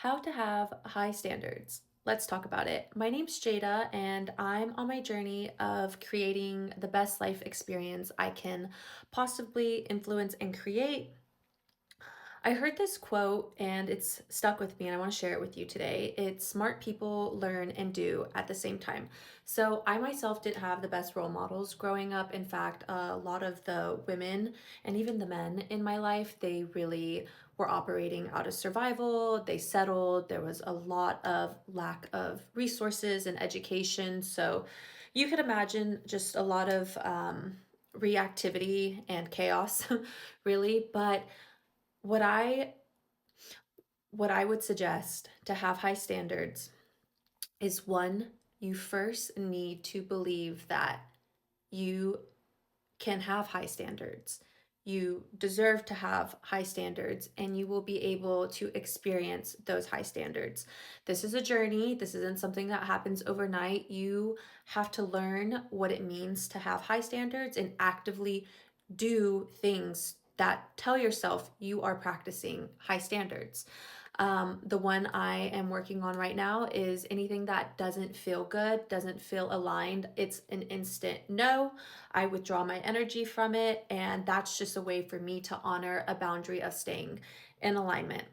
How to have high standards. Let's talk about it. My name's Jada, and I'm on my journey of creating the best life experience I can possibly influence and create. I heard this quote and it's stuck with me, and I want to share it with you today. It's smart people learn and do at the same time. So, I myself didn't have the best role models growing up. In fact, a lot of the women and even the men in my life, they really were operating out of survival. They settled. There was a lot of lack of resources and education. So, you could imagine just a lot of reactivity and chaos, really. But what I what I would suggest to have high standards is one, you first need to believe that you can have high standards. You deserve to have high standards and you will be able to experience those high standards. This is a journey. This isn't something that happens overnight. You have to learn what it means to have high standards and actively do things that tell yourself you are practicing high standards. The one I am working on right now is anything that doesn't feel good, doesn't feel aligned. It's an instant no. I withdraw my energy from it, and that's just a way for me to honor a boundary of staying in alignment.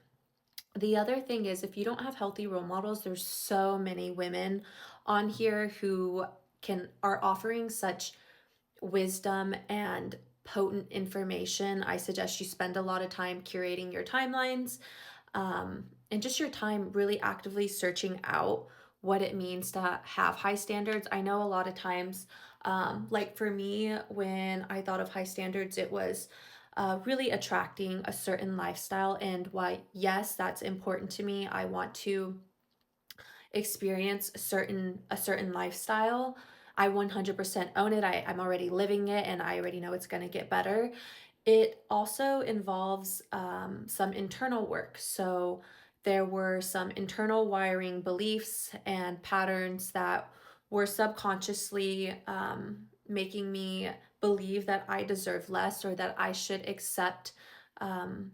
The other thing is, if you don't have healthy role models, there's so many women on here who can are offering such wisdom and potent information. I suggest you spend a lot of time curating your timelines, and just your time really actively searching out what it means to have high standards. I know a lot of times, like for me, when I thought of high standards, it was really attracting a certain lifestyle. And why, yes, that's important to me. I want to experience a certain lifestyle. I 100% own it. I'm already living it and I already know it's going to get better. It also involves some internal work. So there were some internal wiring beliefs and patterns that were subconsciously making me believe that I deserve less or that I should accept um,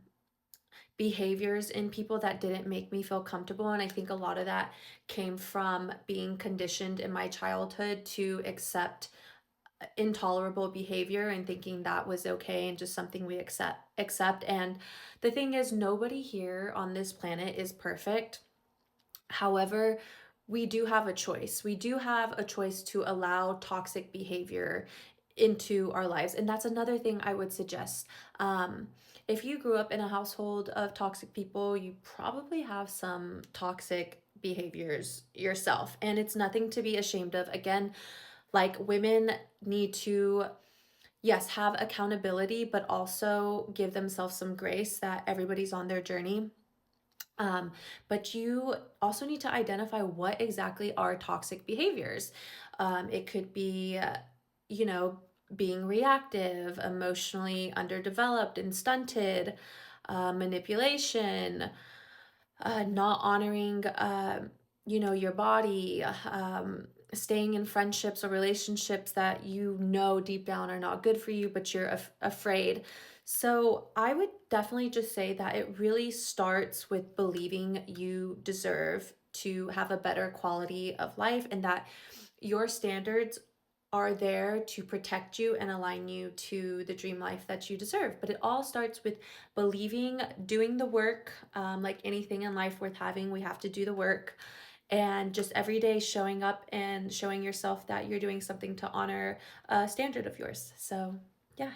behaviors in people that didn't make me feel comfortable. And I think a lot of that came from being conditioned in my childhood to accept intolerable behavior and thinking that was okay and just something we accept. And the thing is, nobody here on this planet is perfect. However, we do have a choice. We do have a choice to allow toxic behavior into our lives. And that's another thing I would suggest. If you grew up in a household of toxic people, you probably have some toxic behaviors yourself. And it's nothing to be ashamed of. Again, like women need to, yes, have accountability, but also give themselves some grace that everybody's on their journey. Um, but you also need to identify what exactly are toxic behaviors. It could be, you know, being reactive, emotionally underdeveloped and stunted, manipulation, not honoring, your body, staying in friendships or relationships that you know deep down are not good for you, but you're afraid. So I would definitely just say that it really starts with believing you deserve to have a better quality of life and that your standards are there to protect you and align you to the dream life that you deserve. But it all starts with believing, doing the work. Like anything in life worth having, we have to do the work. And just every day showing up and showing yourself that you're doing something to honor a standard of yours. So, yeah.